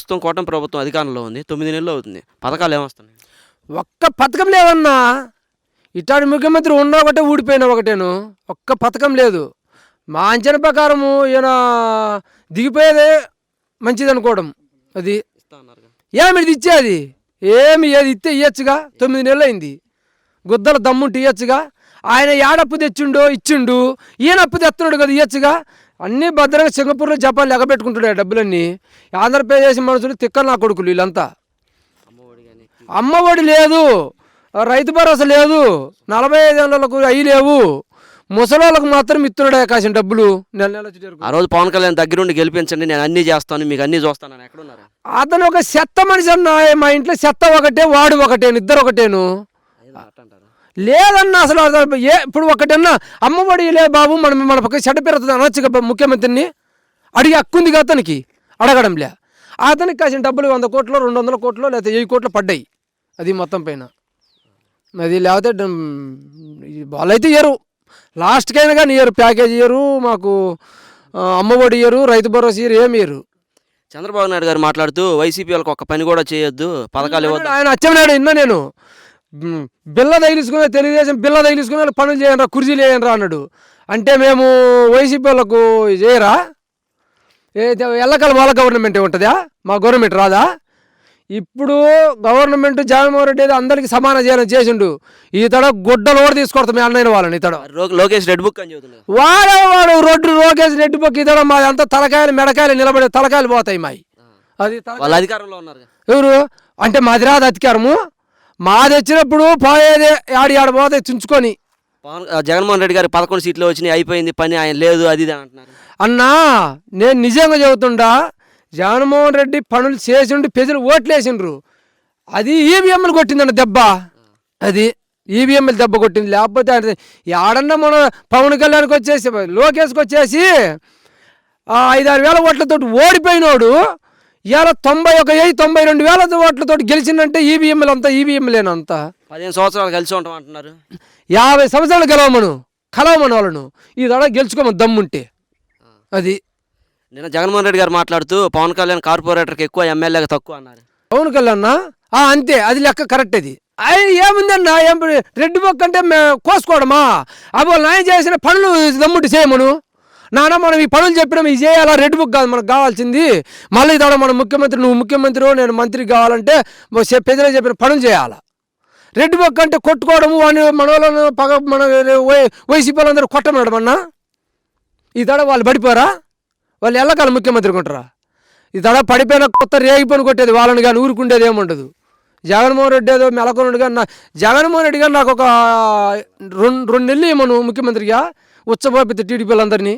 ప్రస్తుతం కూటమి ప్రభుత్వం అధికారంలో ఉంది. 9 నెలలు అవుతుంది. పథకాలు ఏమొస్తున్నాయి? ఒక్క పథకం లేదన్నా. ఇట్లాంటి ముఖ్యమంత్రి ఉన్న ఒకటే ఊడిపోయిన ఒకటేను. ఒక్క పథకం లేదు. మా అంచనా ప్రకారము ఈయన దిగిపోయేదే మంచిది అనుకోవడం. అది ఇస్తా అన్నారుగా. ఏమిది ఇచ్చేది? ఏమి ఏది ఇస్తే ఇవ్వచ్చుగా. 9 నెలలు అయింది. గుద్దల దమ్ముంటే ఇవ్వచ్చుగా. ఆయన ఏడప్పు తెచ్చిండో ఇచ్చిండు, ఈయన అప్పు తెస్తున్నాడు కదా, ఇవ్వచ్చుగా. అన్నీ భద్రంగా సింగపూర్లో జపాన్ లెగబెట్టుకుంటాడు ఆ డబ్బులన్నీ. ఆంధ్రప్రదేశ్ మనుషులు తిక్కలు నా కొడుకులు వీళ్ళంతా. అమ్మఒడి లేదు, రైతు భరోసా లేదు, 45 ఏళ్ళకు అవి లేవు. ముసలోళ్ళకు మాత్రం ఇస్తున్నాడు కాసిన డబ్బులు నెల నెల వచ్చేటప్పుడు. ఆ రోజు పవన్ కళ్యాణ్ దగ్గరుండి గెలిపించండి, నేను అన్నీ చేస్తాను, మీకు అన్నీ చూస్తాను ఎక్కడున్నారు? అతను ఒక చెత్త మనిషి అన్న. మా ఇంట్లో చెత్త ఒకటే, వాడు ఒకటేను, ఇద్దరు ఒకటేను. లేదన్నా అసలు ఇప్పుడు ఒకటన్నా అమ్మఒడి లే బాబు, మన పక్క చెడ్డ పెరుగుతుంది అనొచ్చుగా ముఖ్యమంత్రిని. అడిగి హక్కుందిగా అతనికి, అడగడంలే. అతనికి కాసిన డబ్బులు 100 కోట్లు 200 కోట్లు లేకపోతే 1000 కోట్లు పడ్డాయి. అది మొత్తం పైన. అది లేకపోతే వాళ్ళైతే ఇయ్యరు, లాస్ట్కైనా కానీ ఇయ్యరు. ప్యాకేజ్ ఇయ్యరు, మాకు అమ్మఒడి ఇయ్యరు, రైతు భరోసా ఇయ్యరు, ఏమి ఇయ్యరు. చంద్రబాబు నాయుడు గారు మాట్లాడుతూ వైసీపీ వాళ్ళకి ఒక్క పని కూడా చేయొద్దు, పథకాలు ఇవ్వద్దు. ఆయన అచ్చెన్నాయుడు విన్నా నేను. బిల్ల తగిలిసుకునే తెలుగుదేశం బిల్ల తగిలిసుకునే పనులు చేయనరా, కుర్చీలు వేయనరా అన్నాడు. అంటే మేము వైసీపీ వాళ్ళకు చేయరా? ఎల్లకాల వాళ్ళ గవర్నమెంట్ ఉంటుందా? మా గవర్నమెంట్ రాదా? ఇప్పుడు గవర్నమెంట్ జగన్మోహన్ రెడ్డి అందరికీ సమానం చేయాలని చేసిండు. ఇతడు గుడ్డలు కూడా తీసుకొడతాం మీ అన్నయ్య వాళ్ళని. ఇతడు లోకేష్ రెడ్ బుక్ అని చెబుతున్నాడు. వాడు రోకేష్ రెడ్డి బుక్. ఇతడు మా అంతా తలకాయలు మెడకాయలు నిలబడే తలకాయలు పోతాయి మాయి. అది వాళ్ళ అధికారంలో ఉన్నారు ఎవరు అంటే మాది రాదు అధికారము. మాది వచ్చినప్పుడు పోయేదే ఆడ పోతే చుంచుకొని. జగన్మోహన్ రెడ్డి గారు 11 సీట్లు వచ్చినాయి, అయిపోయింది పని, ఆయన లేదు అది అంటున్నారు. అన్నా నేను నిజంగా చెబుతుండా, జగన్మోహన్ రెడ్డి పనులు చేసిండు, ప్రజలు ఓట్లు వేసిండ్రు. అది ఈవీఎంలు కొట్టిందన్న దెబ్బ. అది ఈవీఎంలు దెబ్బ కొట్టింది. లేకపోతే ఆడన్నా మన పవన్ కళ్యాణ్కి వచ్చేసి లోకేష్కి వచ్చేసి 5-6 వేల ఓట్లతో ఓడిపోయినోడు ఇవాళ 91,000 92,000 ఓట్లతో గెలిచిందంటే ఈవీఎంలు అంతా ఈవీఎంలేనంతా. 15 సంవత్సరాలు కలిసి ఉంటాం అంటున్నారు. 50 సంవత్సరాలు కలవమను వాళ్ళను. ఈ దడ గెలుచుకోమని దమ్ముంటే. అది నిన్న జగన్మోహన్ రెడ్డి గారు మాట్లాడుతూ పవన్ కళ్యాణ్ కార్పొరేటర్కి ఎక్కువ, ఎమ్మెల్యేకి తక్కువ అన్నారు. పవన్ కళ్యాణ్ అంతే, అది లెక్క కరెక్ట్. అది ఏముందన్నా, రెడ్డి బొక్క అంటే కోసుకోవడమా? అవి ఆయన చేసిన పనులు దమ్ముంటే చేయమను. నాన్న మనం ఈ పనులు చెప్పినాం, ఇది చేయాలా, రెడ్ బుక్ కాదు మనకు కావాల్సింది. మళ్ళీ ఇదాడ మన ముఖ్యమంత్రి, నువ్వు ముఖ్యమంత్రి, నేను మంత్రి కావాలంటే పెద్దలు చెప్పిన పనులు చేయాలా. రెడ్ బుక్ అంటే కొట్టుకోవడము, వాడిని మన వాళ్ళను మన వైసీపీ వాళ్ళందరూ కొట్టమనడమన్నా. ఈ తడ వాళ్ళు పడిపోరా? వాళ్ళు ఎల్లకాల ముఖ్యమంత్రి కొంటారా? ఈ తడ పడిపోయిన కొత్త రేగిపోని కొట్టేది వాళ్ళని, కానీ ఊరుకుండేది ఏముండదు. జగన్మోహన్ రెడ్డి ఏదో మెలకొనుడు. కానీ జగన్మోహన్ రెడ్డి గారు నాకు ఒక 2 నెలలు ఏమను ముఖ్యమంత్రిగా ఉచ్చబోపితే టీడీపీ వాళ్ళందరినీ.